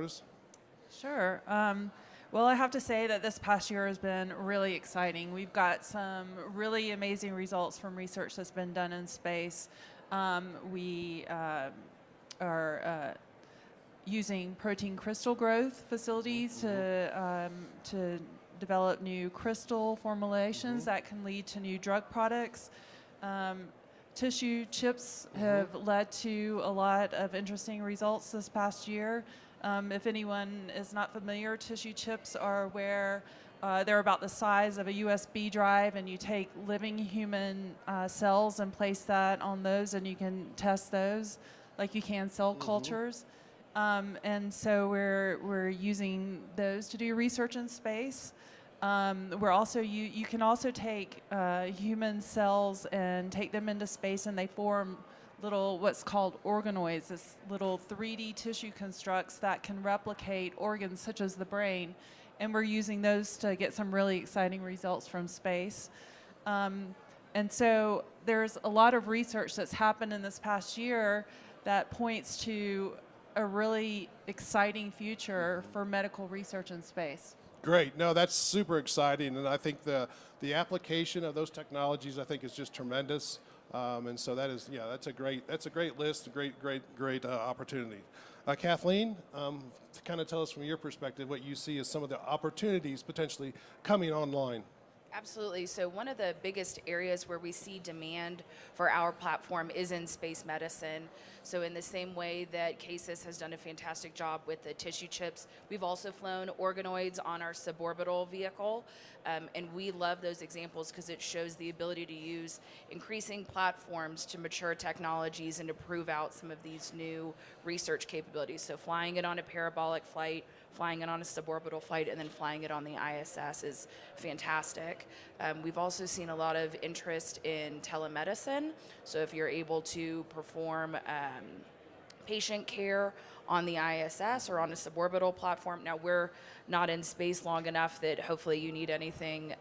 notice? Sure. Well, I have to say that this past year has been really exciting. We've got some really amazing results from research that's been done in space. We are using protein crystal growth facilities to develop new crystal formulations that can lead to new drug products. Tissue chips have led to a lot of interesting results this past year. If anyone is not familiar, tissue chips are where they're about the size of a USB drive, and you take living human cells and place that on those, and you can test those like you can cell cultures. And so we're using those to do research in space. We're also you can also take human cells and take them into space, and they form little what's called organoids, this little 3D tissue constructs that can replicate organs such as the brain, and we're using those to get some really exciting results from space. And so there's a lot of research that's happened in this past year that points to a really exciting future for medical research in space. Great. No, that's super exciting, and I think the application of those technologies, I think, is just tremendous. And so that is, that's a great list, a great opportunity. Kathleen, to kind of tell us from your perspective what you see as some of the opportunities potentially coming online. Absolutely. So one of the biggest areas where we see demand for our platform is in space medicine. So in the same way that CASIS has done a fantastic job with the tissue chips, we've also flown organoids on our suborbital vehicle. And we love those examples because it shows the ability to use increasing platforms to mature technologies and to prove out some of these new research capabilities. So flying it on a parabolic flight, flying it on a suborbital flight, and then flying it on the ISS is fantastic. We've also seen a lot of interest in telemedicine. So if you're able to perform patient care on the ISS or on a suborbital platform. Now, we're not in space long enough that hopefully you need anything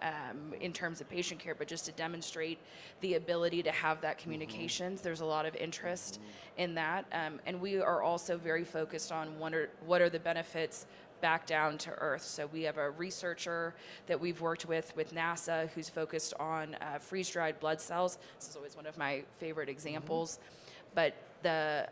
in terms of patient care, but just to demonstrate the ability to have that communications, there's a lot of interest in that. And we are also very focused on what are the benefits back down to Earth. So we have a researcher that we've worked with NASA who's focused on freeze-dried blood cells. This is always one of my favorite examples. But the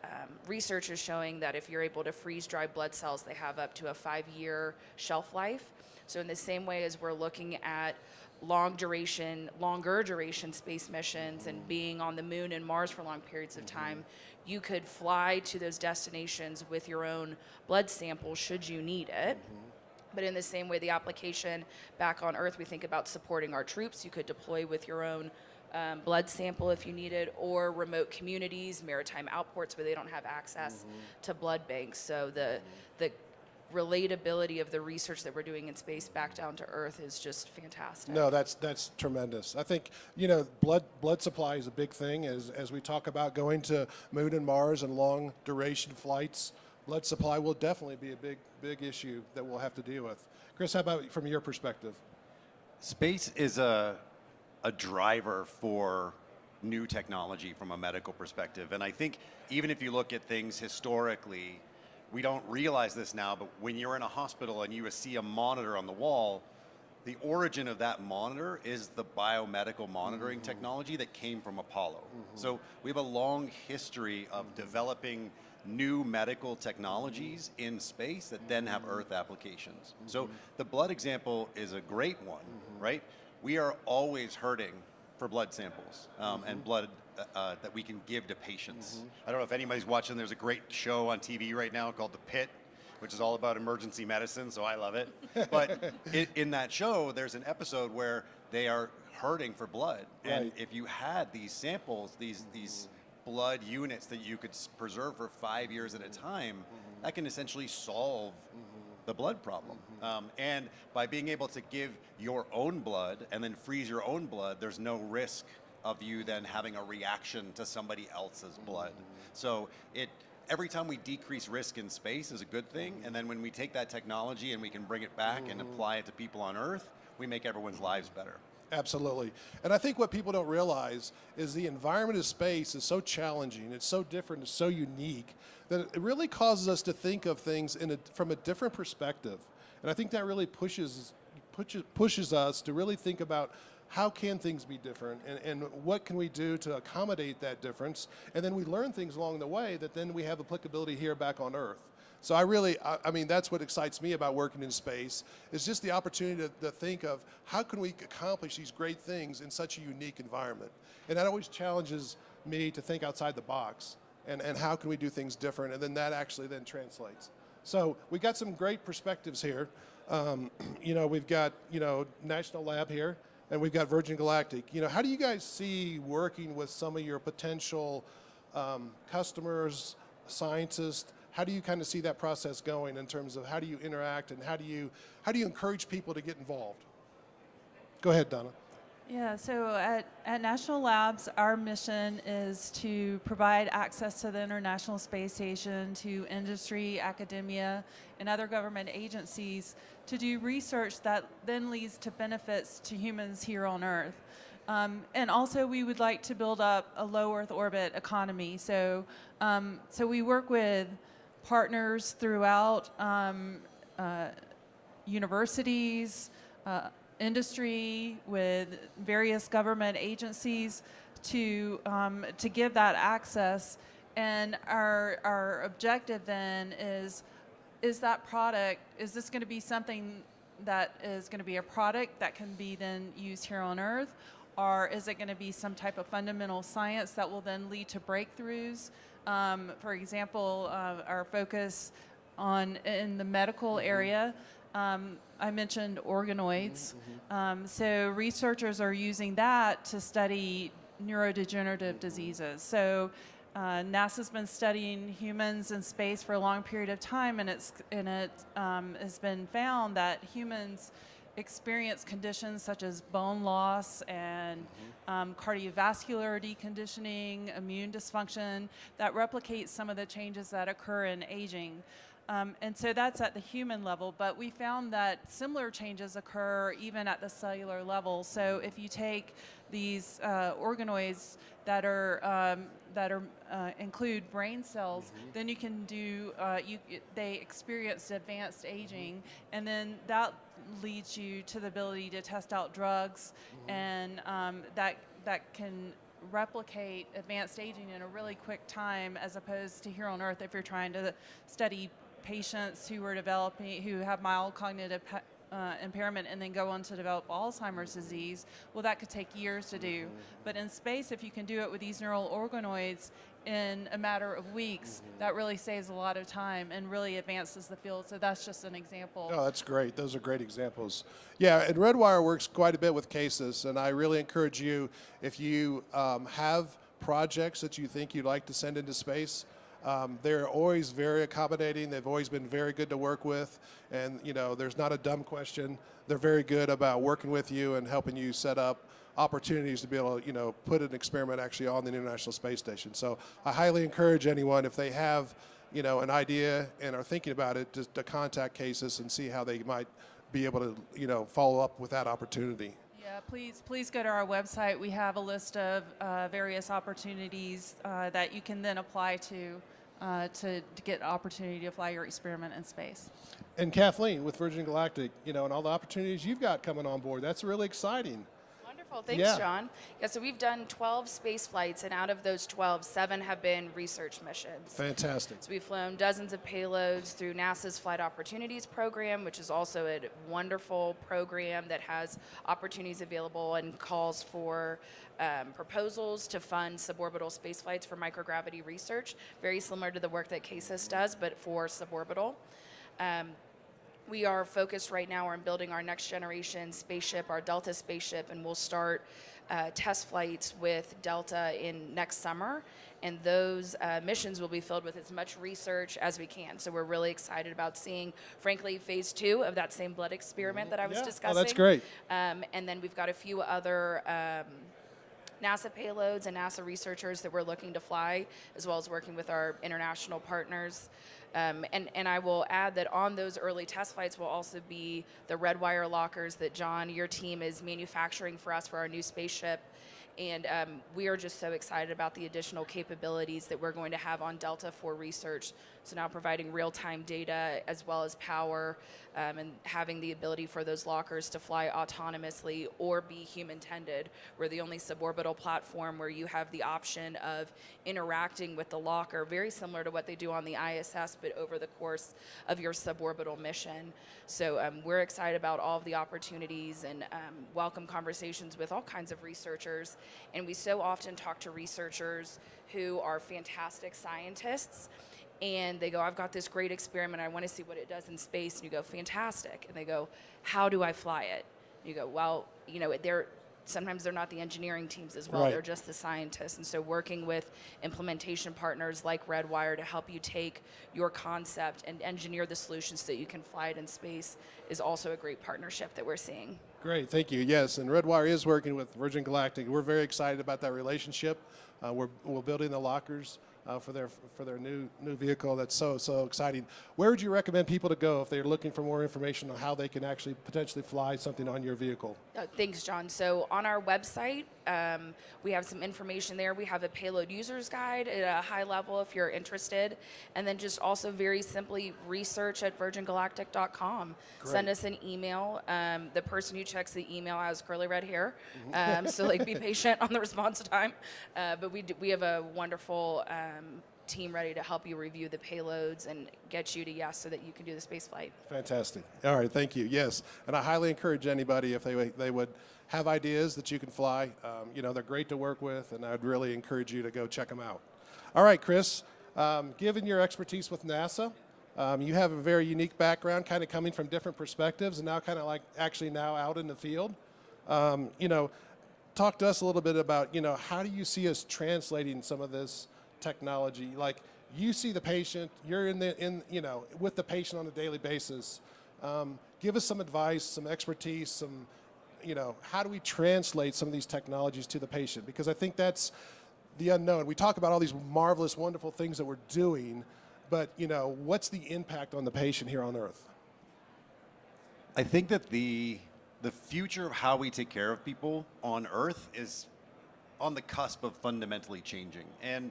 research is showing that if you're able to freeze dry blood cells, they have up to a 5-year shelf life. So in the same way as we're looking at longer duration space missions and being on the moon and Mars for long periods of time, you could fly to those destinations with your own blood sample should you need it. But in the same way, the application back on Earth, we think about supporting our troops. You could deploy with your own blood sample if you need it, or remote communities, maritime outports where they don't have access to blood banks. So the relatability of the research that we're doing in space back down to Earth is just fantastic. No, that's tremendous. I think, blood supply is a big thing as we talk about going to Moon and Mars and long duration flights. Blood supply will definitely be a big issue that we'll have to deal with. Kris, how about from your perspective? Space is a driver for new technology from a medical perspective. And I think even if you look at things historically, we don't realize this now, but when you're in a hospital and you see a monitor on the wall, the origin of that monitor is the biomedical monitoring technology that came from Apollo. So we have a long history of developing new medical technologies in space that then have Earth applications. So the blood example is a great one, right? We are always hurting for blood samples and blood that we can give to patients. I don't know if anybody's watching, there's a great show on TV right now called The Pit, which is all about emergency medicine, so I love it. But in that show, there's an episode where they are hurting for blood. And if you had these samples, these blood units that you could preserve for 5 years at a time, that can essentially solve the blood problem. And by being able to give your own blood and then freeze your own blood, there's no risk of you then having a reaction to somebody else's blood. So every time we decrease risk in space is a good thing, and then when we take that technology and we can bring it back and apply it to people on Earth, we make everyone's lives better. Absolutely. And I think what people don't realize is the environment of space is so challenging, it's so different, it's so unique, that it really causes us to think of things from a different perspective. And I think that really pushes us to really think about how can things be different, and what can we do to accommodate that difference. And then we learn things along the way that then we have applicability here back on Earth. So I mean, that's what excites me about working in space, is just the opportunity to think of how can we accomplish these great things in such a unique environment. And that always challenges me to think outside the box, and how can we do things different, and then that actually then translates. So we got some great perspectives here. We've got, National Lab here, and we've got Virgin Galactic. How do you guys see working with some of your potential customers, scientists? How do you kind of see that process going in terms of how do you interact, and how do you encourage people to get involved? Go ahead, Donna. Yeah, so at National Labs, our mission is to provide access to the International Space Station to industry, academia, and other government agencies to do research that then leads to benefits to humans here on Earth. And also, we would like to build up a low Earth orbit economy. So we work with partners throughout universities, industry, with various government agencies to give that access. And our objective then is that product, is this going to be something that is going to be a product that can be then used here on Earth? Or is it going to be some type of fundamental science that will then lead to breakthroughs? For example, our focus in the medical area, I mentioned organoids. So researchers are using that to study neurodegenerative diseases. So NASA's been studying humans in space for a long period of time, and it has been found that humans experience conditions such as bone loss and cardiovascular deconditioning, immune dysfunction that replicates some of the changes that occur in aging. And so that's at the human level, but we found that similar changes occur even at the cellular level. So if you take these organoids that include brain cells, then you can do, they experience advanced aging, and then that leads you to the ability to test out drugs, and that can replicate advanced aging in a really quick time, as opposed to here on Earth if you're trying to study patients who have mild cognitive impairment and then go on to develop Alzheimer's disease. Well, that could take years to do. But in space, if you can do it with these neural organoids in a matter of weeks, that really saves a lot of time and really advances the field. So that's just an example. Oh, that's great. Those are great examples. Yeah, and Redwire works quite a bit with cases, and I really encourage you, if you have projects that you think you'd like to send into space, they're always very accommodating. They've always been very good to work with, and there's not a dumb question. They're very good about working with you and helping you set up opportunities to be able to put an experiment actually on the International Space Station. So I highly encourage anyone, if they have an idea and are thinking about it, just to contact Cases and see how they might be able to follow up with that opportunity. Yeah, please go to our website. We have a list of various opportunities that you can then apply to get opportunity to fly your experiment in space. And Kathleen, with Virgin Galactic, and all the opportunities you've got coming on board, that's really exciting. Wonderful. Thanks, John. Yeah, so we've done 12 space flights, and out of those 12, 7 have been research missions. Fantastic. So we've flown dozens of payloads through NASA's Flight Opportunities Program, which is also a wonderful program that has opportunities available and calls for proposals to fund suborbital space flights for microgravity research, very similar to the work that CASIS does, but for suborbital. We are focused right now on building our next generation spaceship, our Delta spaceship, and we'll start test flights with Delta in next summer. And those missions will be filled with as much research as we can. So we're really excited about seeing, frankly, phase 2 of that same blood experiment that I was discussing. Oh, that's great. And then we've got a few other NASA payloads and NASA researchers that we're looking to fly, as well as working with our international partners. And I will add that on those early test flights will also be the Redwire lockers that John, your team, is manufacturing for us for our new spaceship. And we are just so excited about the additional capabilities that we're going to have on Delta for research. So now providing real-time data as well as power, and having the ability for those lockers to fly autonomously or be human-tended. We're the only suborbital platform where you have the option of interacting with the locker, very similar to what they do on the ISS, but over the course of your suborbital mission. So we're excited about all of the opportunities and welcome conversations with all kinds of researchers. And we so often talk to researchers who are fantastic scientists, and they go, I've got this great experiment, I want to see what it does in space. And you go, fantastic. And they go, how do I fly it? And you go, well, you know, sometimes they're not the engineering teams as well, Right. they're just the scientists. And so working with implementation partners like Redwire to help you take your concept and engineer the solutions so that you can fly it in space is also a great partnership that we're seeing. Great, thank you. Yes, and Redwire is working with Virgin Galactic. We're very excited about that relationship. We're building the lockers for their new vehicle. That's so exciting. Where would you recommend people to go if they're looking for more information on how they can actually potentially fly something on your vehicle? Thanks, John. So on our website, we have some information there. We have a payload user's guide at a high level if you're interested. And then just also very simply research@virgingalactic.com. Great. Send us an email. The person who checks the email has curly red hair. So like be patient on the response time. But we have a wonderful team ready to help you review the payloads and get you to yes so that you can do the space flight. Fantastic. All right, thank you. Yes, and I highly encourage anybody if they would have ideas that you can fly. You know, they're great to work with, and I'd really encourage you to go check them out. All right, Kris, given your expertise with NASA, you have a very unique background, kind of coming from different perspectives, and now kind of like actually now out in the field. You know, talk to us a little bit about, you know, how do you see us translating some of this technology? Like, you see the patient, you're you know, with the patient on a daily basis. Give us some advice, some expertise, some, you know, how do we translate some of these technologies to the patient? Because I think that's the unknown. We talk about all these marvelous, wonderful things that we're doing, but, you know, what's the impact on the patient here on Earth? I think that the future of how we take care of people on Earth is on the cusp of fundamentally changing. And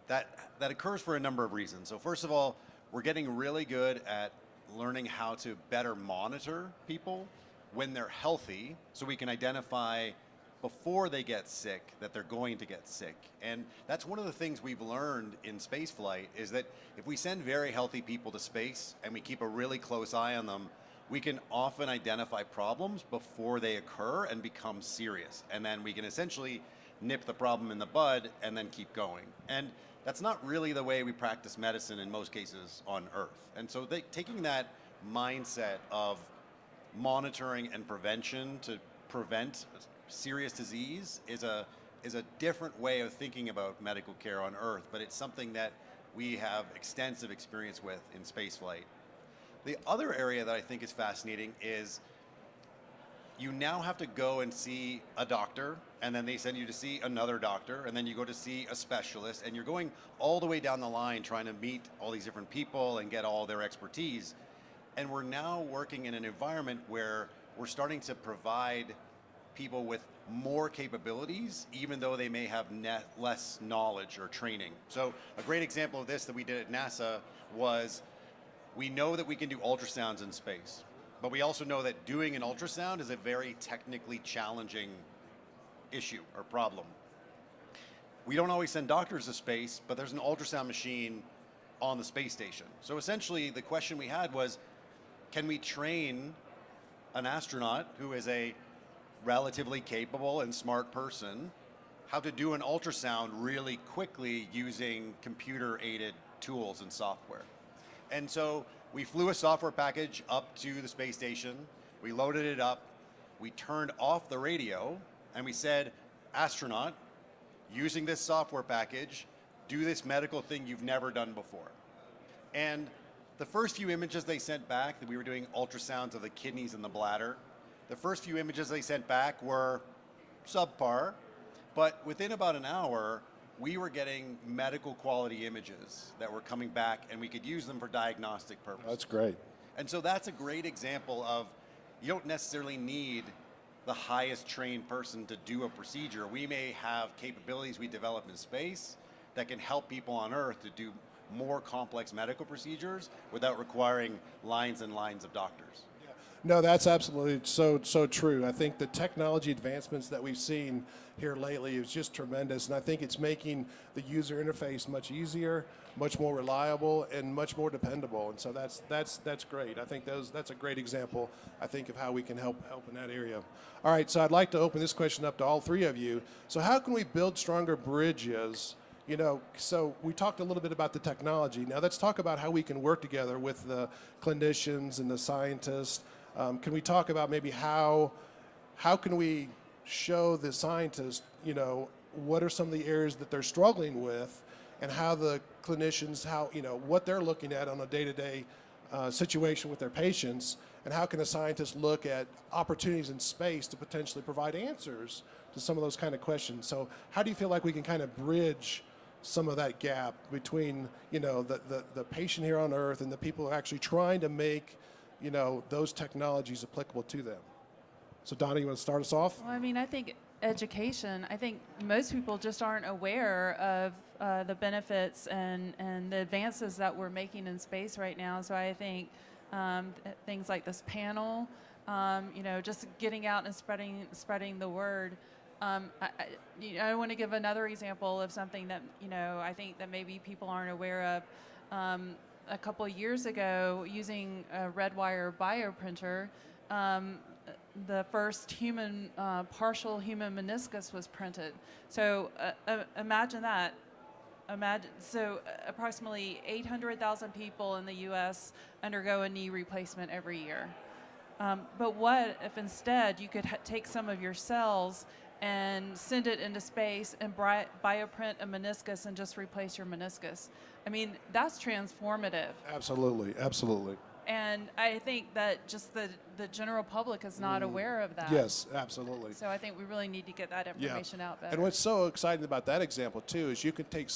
that occurs for a number of reasons. So first of all, we're getting really good at learning how to better monitor people when they're healthy, so we can identify before they get sick that they're going to get sick. And that's one of the things we've learned in spaceflight, is that if we send very healthy people to space and we keep a really close eye on them, we can often identify problems before they occur and become serious. And then we can essentially nip the problem in the bud and then keep going. And that's not really the way we practice medicine in most cases on Earth. And so taking that mindset of monitoring and prevention to prevent serious disease is a different way of thinking about medical care on Earth, but it's something that we have extensive experience with in spaceflight. The other area that I think is fascinating is you now have to go and see a doctor, and then they send you to see another doctor, and then you go to see a specialist, and you're going all the way down the line trying to meet all these different people and get all their expertise. And we're now working in an environment where we're starting to provide people with more capabilities, even though they may have less knowledge or training. So a great example of this that we did at NASA was, we know that we can do ultrasounds in space, but we also know that doing an ultrasound is a very technically challenging issue or problem. We don't always send doctors to space, but there's an ultrasound machine on the space station. So essentially the question we had was, can we train an astronaut who is a relatively capable and smart person how to do an ultrasound really quickly using computer-aided tools and software? And so we flew a software package up to the space station, we loaded it up, we turned off the radio, and we said, astronaut, using this software package, do this medical thing you've never done before. And the first few images they sent back, that we were doing ultrasounds of the kidneys and the bladder, the first few images they sent back were subpar, but within about an hour, we were getting medical quality images that were coming back, and we could use them for diagnostic purposes. That's great. And so that's a great example of, you don't necessarily need the highest trained person to do a procedure. We may have capabilities we develop in space that can help people on Earth to do more complex medical procedures without requiring lines and lines of doctors. No, that's absolutely so true. I think the technology advancements that we've seen here lately is just tremendous, and I think it's making the user interface much easier, much more reliable, and much more dependable. And so that's great. I think that's a great example, I think, of how we can help in that area. All right, so I'd like to open this question up to all three of you. So how can we build stronger bridges? You know, so we talked a little bit about the technology. Now let's talk about how we can work together with the clinicians and the scientists. Can we talk about maybe how can we show the scientists, you know, what are some of the areas that they're struggling with, and how the clinicians, what they're looking at on a day-to-day situation with their patients, and how can a scientist look at opportunities in space to potentially provide answers to some of those kind of questions. So how do you feel like we can kind of bridge some of that gap between, you know, the patient here on Earth and the people who are actually trying to make, you know, those technologies applicable to them? So Donna, you want to start us off? Well, I mean, I think education, I think most people just aren't aware of the benefits and the advances that we're making in space right now. So I think things like this panel, you know, just getting out and spreading the word. I want to give another example of something that, you know, I think that maybe people aren't aware of. A couple of years ago, using a red wire bioprinter, the first partial human meniscus was printed. So imagine that. Approximately 800,000 people in the U.S. undergo a knee replacement every year. But what if instead you could take some of your cells and send it into space and bioprint a meniscus and just replace your meniscus? I mean, that's transformative. Absolutely, absolutely. And I think that just the general public is not aware of that. Yes, absolutely. So I think we really need to get that information out better. And what's so exciting about that example too is you can take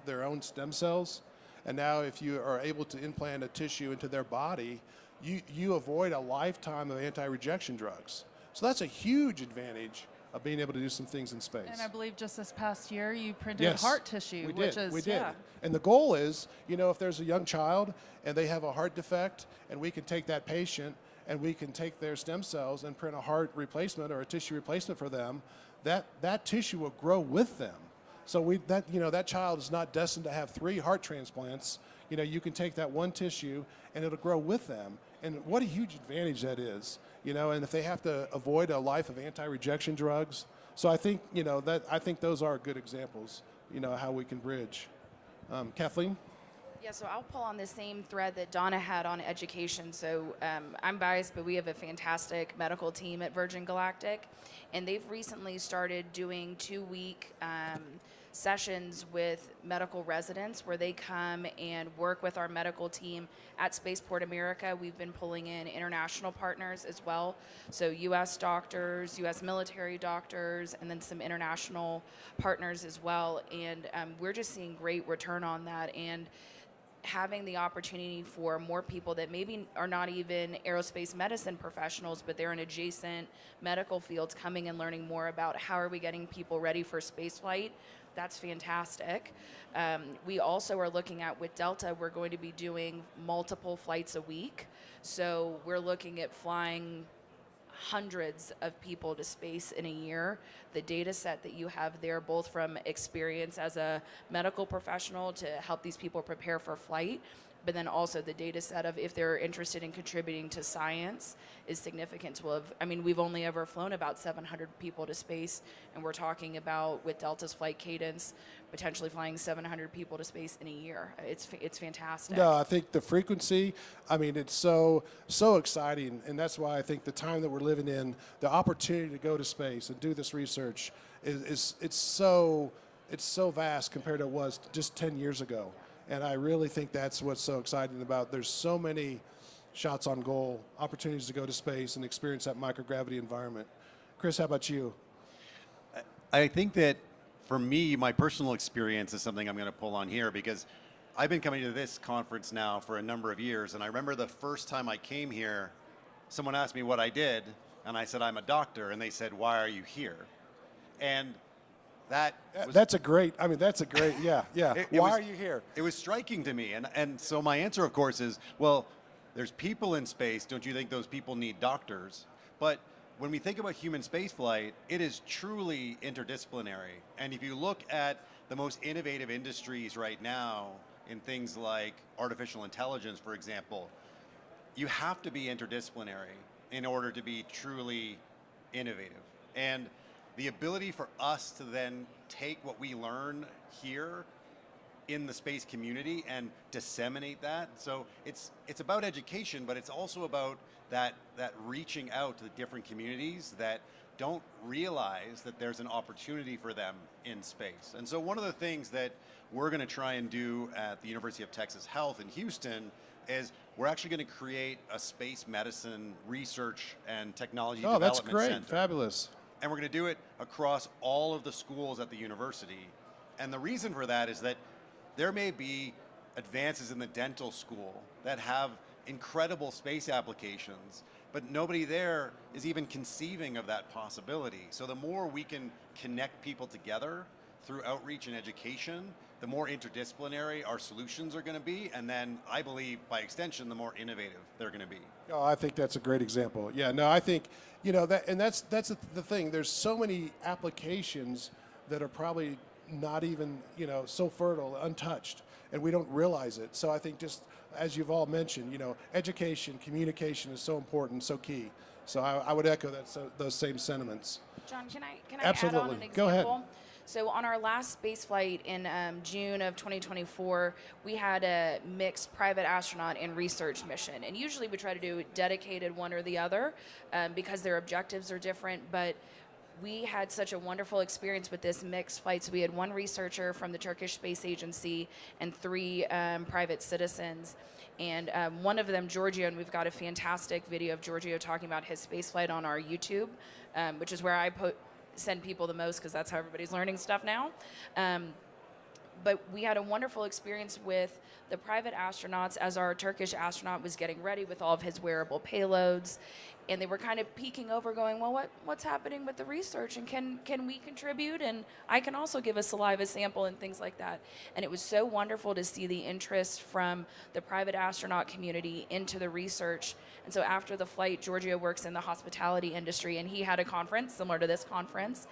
their own stem cells, and now if you are able to implant a tissue into their body, you avoid a lifetime of anti-rejection drugs. So that's a huge advantage of being able to do some things in space. And I believe just this past year you printed heart tissue, we which did. is We did. yeah. And the goal is, you know, if there's a young child and they have a heart defect, and we can take that patient and we can take their stem cells and print a heart replacement or a tissue replacement for them, that tissue will grow with them. So that child is not destined to have 3 heart transplants. You know, you can take that one tissue and it'll grow with them. And what a huge advantage that is, you know, and if they have to avoid a life of anti-rejection drugs. So I think, you know, I think those are good examples, you know, how we can bridge. Kathleen? Yeah, so I'll pull on the same thread that Donna had on education. So I'm biased, but we have a fantastic medical team at Virgin Galactic, and they've recently started doing 2-week sessions with medical residents where they come and work with our medical team at Spaceport America. We've been pulling in international partners as well, so U.S. doctors, U.S. military doctors, and then some international partners as well. And we're just seeing great return on that, and having the opportunity for more people that maybe are not even aerospace medicine professionals, but they're in adjacent medical fields, coming and learning more about how are we getting people ready for space flight. That's fantastic. We also are looking at, with Delta, we're going to be doing multiple flights a week. So we're looking at flying hundreds of people to space in a year. The data set that you have there, both from experience as a medical professional to help these people prepare for flight, but then also the data set of if they're interested in contributing to science is significant. We've only ever flown about 700 people to space, and we're talking about, with Delta's flight cadence, potentially flying 700 people to space in a year. It's fantastic. No, I think the frequency, it's so exciting, and that's why I think the time that we're living in, the opportunity to go to space and do this research it's so vast compared to what it was just 10 years ago. And I really think that's what's so exciting about. There's so many shots on goal, opportunities to go to space and experience that microgravity environment. Kris, how about you? I think that for me, my personal experience is something I'm going to pull on here because I've been coming to this conference now for a number of years, and I remember the first time I came here, someone asked me what I did, and I said, I'm a doctor, and they said, why are you here? And that's a great, yeah. Why are you here? It was striking to me, and so my answer, of course, is, well, there's people in space. Don't you think those people need doctors? But when we think about human spaceflight, it is truly interdisciplinary. And if you look at the most innovative industries right now in things like artificial intelligence, for example, you have to be interdisciplinary in order to be truly innovative. And the ability for us to then take what we learn here in the space community and disseminate that. So it's about education, but it's also about that reaching out to the different communities that don't realize that there's an opportunity for them in space. And so one of the things that we're going to try and do at the University of Texas Health in Houston is we're actually going to create a space medicine research and technology development center. Oh, that's great. Fabulous. And we're going to do it across all of the schools at the university. And the reason for that is that there may be advances in the dental school that have incredible space applications, but nobody there is even conceiving of that possibility. So the more we can connect people together through outreach and education, the more interdisciplinary our solutions are going to be, and then I believe by extension the more innovative they're going to be. Oh, I think that's a great example. Yeah, no, I think, that's the thing. There's so many applications that are probably not even, so fertile, untouched, and we don't realize it. So I think just as you've all mentioned, education, communication is so important, so key. So I would echo those same sentiments. John, can I Absolutely. add on an example? Go ahead. So on our last space flight in June of 2024, we had a mixed private astronaut and research mission. And usually we try to do dedicated one or the other because their objectives are different. But we had such a wonderful experience with this mixed flight. So we had one researcher from the Turkish Space Agency and 3 private citizens. And one of them, Giorgio, and we've got a fantastic video of Giorgio talking about his space flight on our YouTube, which is where I send people the most because that's how everybody's learning stuff now. But we had a wonderful experience with the private astronauts as our Turkish astronaut was getting ready with all of his wearable payloads. And they were kind of peeking over going, well, what's happening with the research? And can we contribute? And I can also give a saliva sample and things like that. And it was so wonderful to see the interest from the private astronaut community into the research. And so after the flight, Giorgio works in the hospitality industry, and he had a conference similar to this conference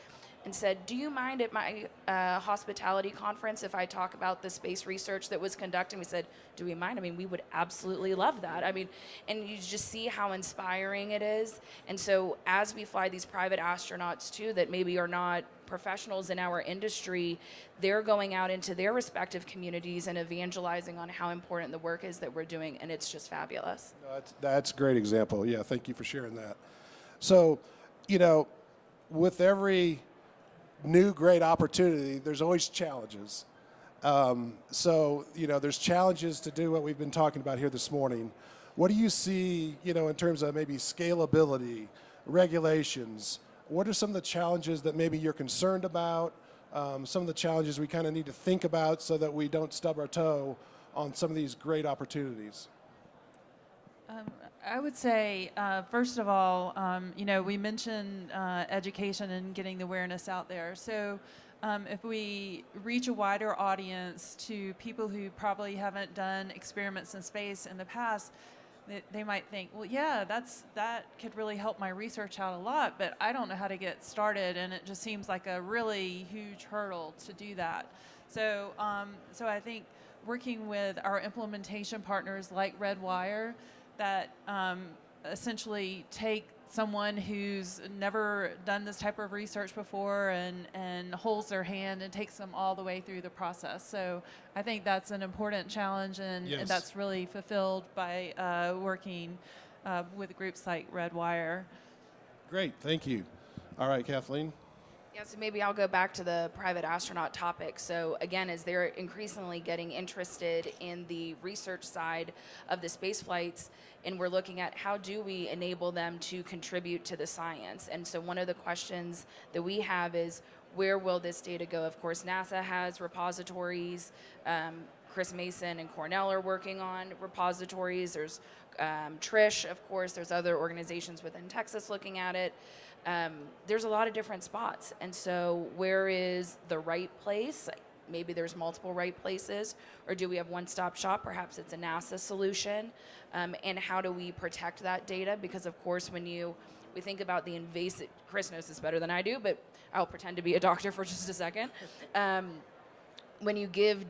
and said, do you mind at my hospitality conference if I talk about the space research that was conducted? We said, do we mind? I mean, we would absolutely love that. I mean, and you just see how inspiring it is. And so as we fly these private astronauts too, that maybe are not professionals in our industry, they're going out into their respective communities and evangelizing on how important the work is that we're doing, and it's just fabulous. That's a great example. Yeah, thank you for sharing that. So, with every new great opportunity, there's always challenges. There's challenges to do what we've been talking about here this morning. What do you see, in terms of maybe scalability, regulations? What are some of the challenges that maybe you're concerned about? Some of the challenges we kind of need to think about so that we don't stub our toe on some of these great opportunities? I would say, first of all, we mentioned education and getting the awareness out there. So if we reach a wider audience to people who probably haven't done experiments in space in the past, they might think, well, yeah, that could really help my research out a lot, but I don't know how to get started, and it just seems like a really huge hurdle to do that. So I think working with our implementation partners like Redwire that essentially take someone who's never done this type of research before and holds their hand and takes them all the way through the process. So I think that's an important challenge, and that's really fulfilled by working with groups like Redwire. Great, thank you. All right, Kathleen. Yeah, so maybe I'll go back to the private astronaut topic. So again, as they're increasingly getting interested in the research side of the space flights, and we're looking at how do we enable them to contribute to the science. And so one of the questions that we have is, where will this data go? Of course, NASA has repositories. Chris Mason and Cornell are working on repositories. There's Trish, of course. There's other organizations within Texas looking at it. There's a lot of different spots. And so where is the right place? Maybe there's multiple right places, or do we have one-stop shop? Perhaps it's a NASA solution. And how do we protect that data? Because of course, when we think about the invasive, Chris knows this better than I do, but I'll pretend to be a doctor for just a second. When you give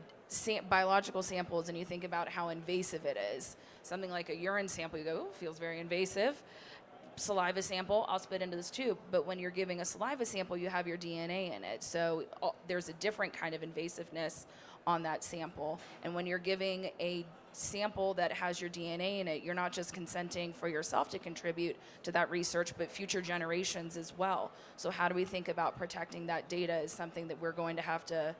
biological samples and you think about how invasive it is, something like a urine sample, you go, oh, feels very invasive. Saliva sample, I'll spit into this tube. But when you're giving a saliva sample, you have your DNA in it. So there's a different kind of invasiveness on that sample. And when you're giving a sample that has your DNA in it, you're not just consenting for yourself to contribute to that research, but future generations as well. So how do we think about protecting that data is something that we're going to have to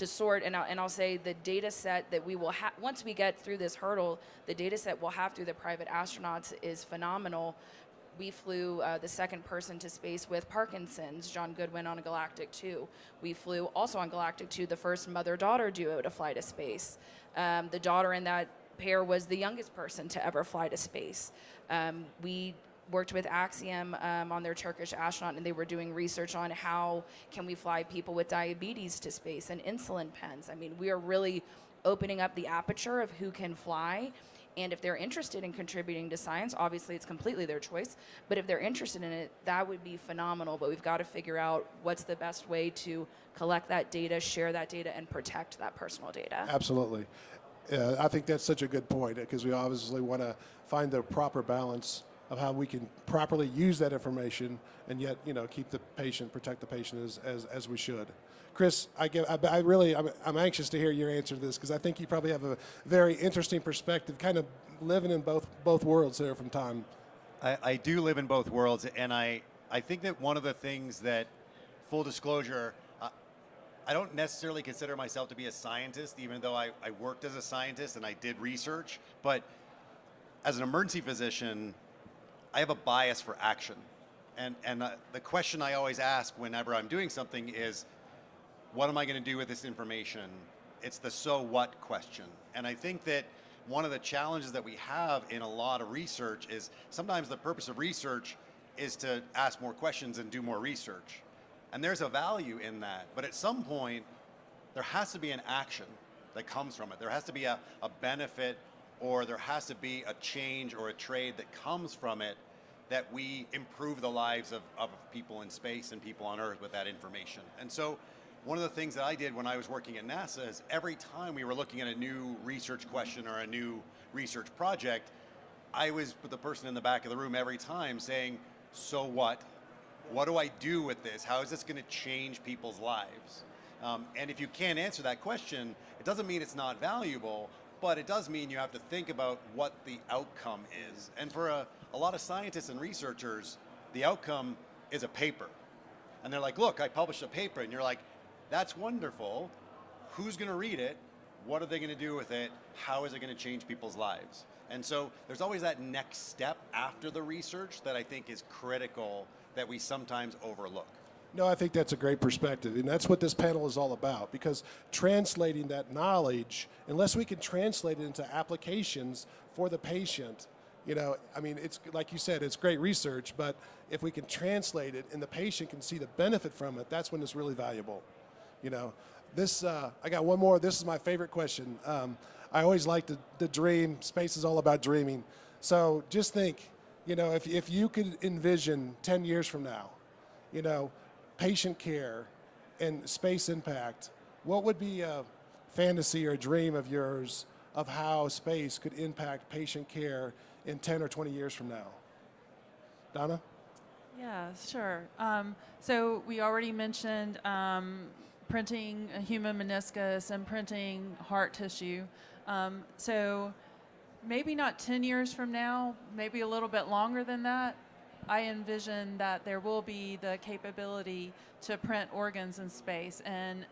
sort. And I'll say the data set that we will have, once we get through this hurdle, the data set we'll have through the private astronauts is phenomenal. We flew the second person to space with Parkinson's, John Goodwin, on a Galactic 2. We flew also on Galactic 2 the first mother-daughter duo to fly to space. The daughter in that pair was the youngest person to ever fly to space. We worked with Axiom on their Turkish astronaut, and they were doing research on how can we fly people with diabetes to space and insulin pens. I mean, we are really opening up the aperture of who can fly. And if they're interested in contributing to science, obviously it's completely their choice, but if they're interested in it, that would be phenomenal. But we've got to figure out what's the best way to collect that data, share that data, and protect that personal data. Absolutely. I think that's such a good point, because we obviously want to find the proper balance of how we can properly use that information and yet, keep the patient, protect the patient as we should. Kris, I'm anxious to hear your answer to this, because I think you probably have a very interesting perspective, kind of living in both worlds there from time. I do live in both worlds, and I think that one of the things that, full disclosure, I don't necessarily consider myself to be a scientist, even though I worked as a scientist and I did research. But as an emergency physician, I have a bias for action. And the question I always ask whenever I'm doing something is, what am I going to do with this information? It's the so what question. And I think that one of the challenges that we have in a lot of research is sometimes the purpose of research is to ask more questions and do more research. And there's a value in that. But at some point, there has to be an action that comes from it. There has to be a benefit, or there has to be a change or a trade that comes from it, that we improve the lives of people in space and people on Earth with that information. And so one of the things that I did when I was working at NASA is every time we were looking at a new research question or a new research project, I was the person in the back of the room every time saying, so what? What do I do with this? How is this going to change people's lives? And if you can't answer that question, it doesn't mean it's not valuable, but it does mean you have to think about what the outcome is. And for a lot of scientists and researchers, the outcome is a paper. And they're like, look, I published a paper. And you're like, that's wonderful. Who's going to read it? What are they going to do with it? How is it going to change people's lives? And so there's always that next step after the research that I think is critical that we sometimes overlook. No, I think that's a great perspective, and that's what this panel is all about, because translating that knowledge, unless we can translate it into applications for the patient, it's like you said, it's great research, but if we can translate it and the patient can see the benefit from it, that's when it's really valuable. I got one more. This is my favorite question. I always like to dream. Space is all about dreaming. So just think, if you could envision 10 years from now, patient care and space impact, what would be a fantasy or a dream of yours of how space could impact patient care in 10 or 20 years from now? Donna? Yeah, sure. So we already mentioned printing a human meniscus and printing heart tissue. So maybe not 10 years from now, maybe a little bit longer than that, I envision that there will be the capability to print organs in space and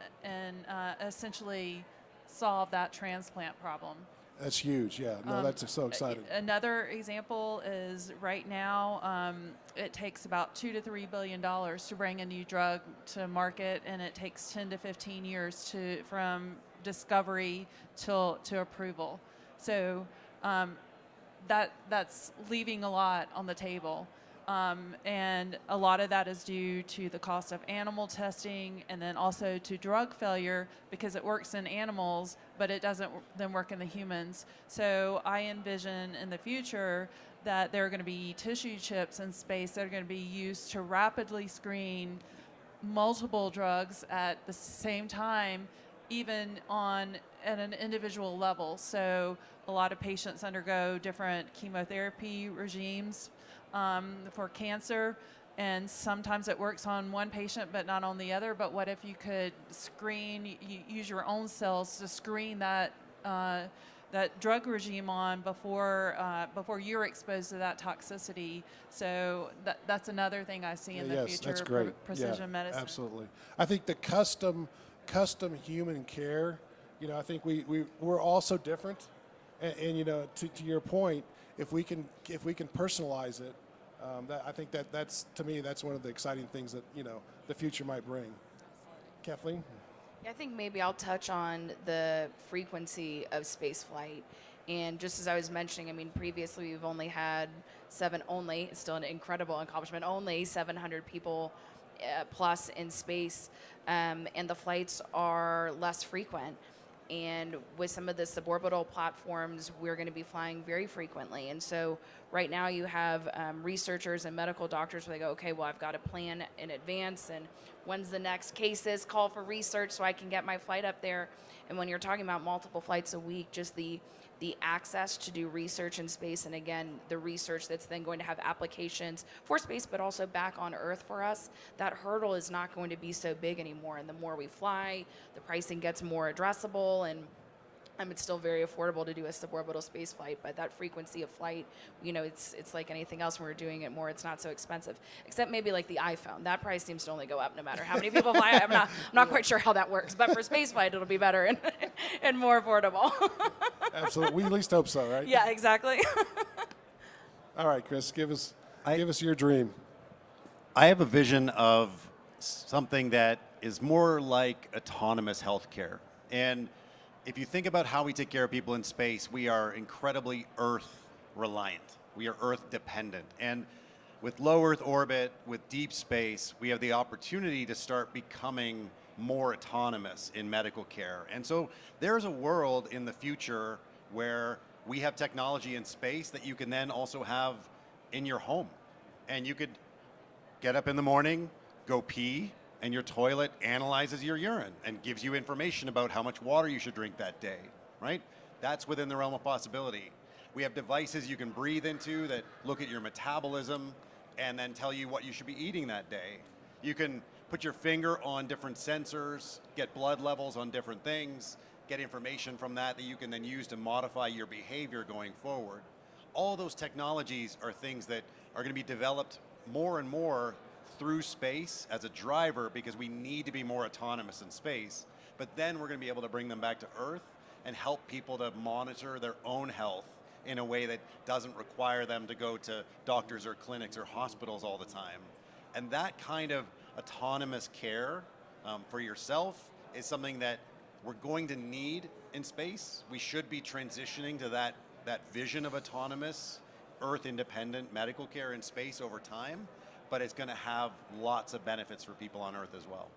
essentially solve that transplant problem. That's huge. Yeah. No, that's so exciting. Another example is right now, it takes about $2 to $3 billion to bring a new drug to market, and it takes 10 to 15 years from discovery to approval. So that's leaving a lot on the table. And a lot of that is due to the cost of animal testing, and then also to drug failure, because it works in animals, but it doesn't then work in the humans. So I envision in the future that there are going to be tissue chips in space that are going to be used to rapidly screen multiple drugs at the same time, even at an individual level. So a lot of patients undergo different chemotherapy regimes for cancer, and sometimes it works on one patient but not on the other. But what if you could use your own cells to screen that drug regime on before you're exposed to that toxicity? So that's another thing I see in the Yes, future. that's great. Precision medicine. Absolutely. I think the custom human care, I think we're all so different, and to your point, if we can personalize it, I think that's, to me, that's one of the exciting things that the future might bring. Kathleen? I think maybe I'll touch on the frequency of space flight. And just as I was mentioning, I mean, previously we've only had it's still an incredible accomplishment, only 700 people plus in space, and the flights are less frequent. And with some of the suborbital platforms, we're going to be flying very frequently. And so right now you have researchers and medical doctors where they go, okay, well, I've got to plan in advance, and when's the next cases call for research so I can get my flight up there. And when you're talking about multiple flights a week, just the access to do research in space, and again, the research that's then going to have applications for space, but also back on Earth for us, that hurdle is not going to be so big anymore. And the more we fly, the pricing gets more addressable, and it's still very affordable to do a suborbital space flight, but that frequency of flight, it's like anything else. When we're doing it more, it's not so expensive, except maybe like the iPhone. That price seems to only go up no matter how many people fly. I'm not quite sure how that works, but for space flight, it'll be better and more affordable. Absolutely. We at least hope so, right? Yeah, exactly. All right, Kris, give us your dream. I have a vision of something that is more like autonomous healthcare. And if you think about how we take care of people in space, we are incredibly Earth reliant. We are Earth dependent. And with low Earth orbit, with deep space, we have the opportunity to start becoming more autonomous in medical care. And so there's a world in the future where we have technology in space that you can then also have in your home. And you could get up in the morning, go pee, and your toilet analyzes your urine and gives you information about how much water you should drink that day, right? That's within the realm of possibility. We have devices you can breathe into that look at your metabolism and then tell you what you should be eating that day. You can put your finger on different sensors, get blood levels on different things, get information from that you can then use to modify your behavior going forward. All those technologies are things that are going to be developed more and more through space as a driver, because we need to be more autonomous in space. But then we're going to be able to bring them back to Earth and help people to monitor their own health in a way that doesn't require them to go to doctors or clinics or hospitals all the time. And that kind of autonomous care for yourself is something that we're going to need in space. We should be transitioning to that vision of autonomous, Earth-independent medical care in space over time, but it's going to have lots of benefits for people on Earth as well.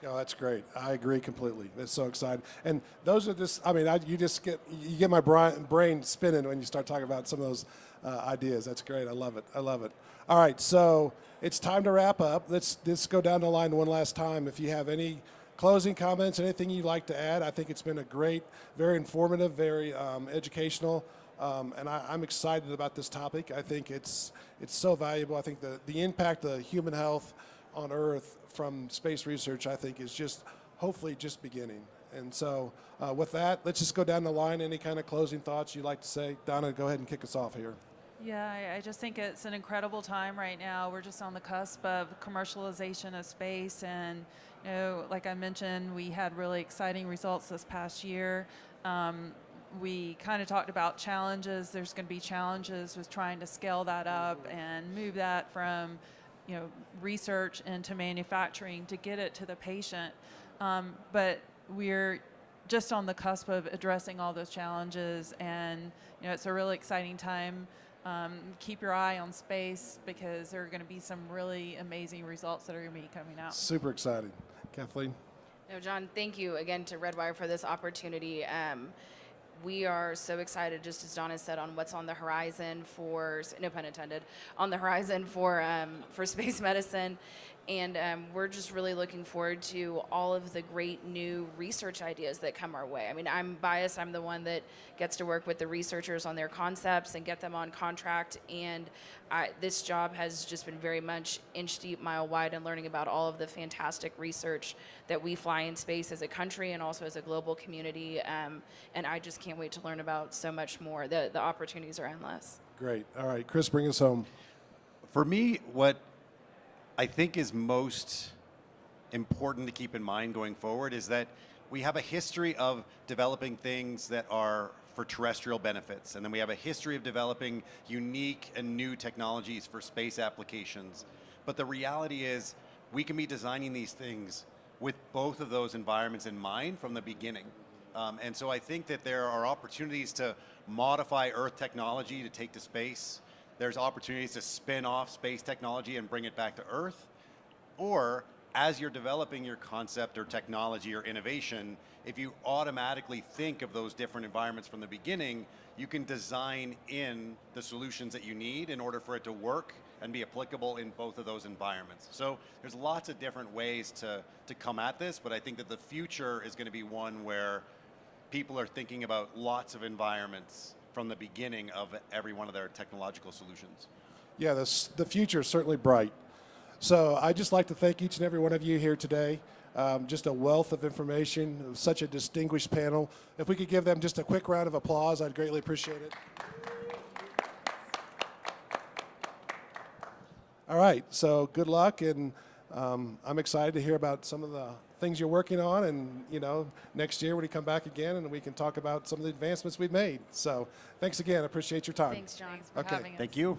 No, that's great. I agree completely. That's so exciting. And those are just, you get my brain spinning when you start talking about some of those ideas. That's great. I love it. All right, so it's time to wrap up. Let's go down the line one last time. If you have any closing comments, anything you'd like to add, I think it's been a great, very informative, very educational, and I'm excited about this topic. I think it's so valuable. I think the impact of human health on Earth from space research, I think, is just hopefully just beginning. And so with that, let's just go down the line. Any kind of closing thoughts you'd like to say? Donna, go ahead and kick us off here. Yeah, I just think it's an incredible time right now. We're just on the cusp of commercialization of space, and like I mentioned, we had really exciting results this past year. we kind of talked about challenges. There's going to be challenges with trying to scale that up and move that from, research into manufacturing to get it to the patient. But we're just on the cusp of addressing all those challenges, and it's a really exciting time. Keep your eye on space, because there are going to be some really amazing results that are going to be coming out. Super exciting. Kathleen? No, John, thank you again to Redwire for this opportunity. We are so excited, just as Donna said, on what's on the horizon for, no pun intended, on the horizon for space medicine. And we're just really looking forward to all of the great new research ideas that come our way. I mean, I'm biased. I'm the one that gets to work with the researchers on their concepts and get them on contract. And this job has just been very much inch deep, mile wide, and learning about all of the fantastic research that we fly in space as a country and also as a global community. And I just can't wait to learn about so much more. The opportunities are endless. Great. All right, Kris, bring us home. For me, what I think is most important to keep in mind going forward is that we have a history of developing things that are for terrestrial benefits, and then we have a history of developing unique and new technologies for space applications. But the reality is we can be designing these things with both of those environments in mind from the beginning. And so I think that there are opportunities to modify Earth technology to take to space. There's opportunities to spin off space technology and bring it back to Earth. Or as you're developing your concept or technology or innovation, if you automatically think of those different environments from the beginning, you can design in the solutions that you need in order for it to work and be applicable in both of those environments. So there's lots of different ways to come at this, but I think that the future is going to be one where people are thinking about lots of environments from the beginning of every one of their technological solutions. Yeah, the future is certainly bright. So I'd just like to thank each and every one of you here today. Just a wealth of information, such a distinguished panel. If we could give them just a quick round of applause, I'd greatly appreciate it. All right, so good luck, and I'm excited to hear about some of the things you're working on, and next year when you come back again, and we can talk about some of the advancements we've made. So thanks again. I appreciate your time. Thanks, John. Thanks for Okay. having us. Thank you.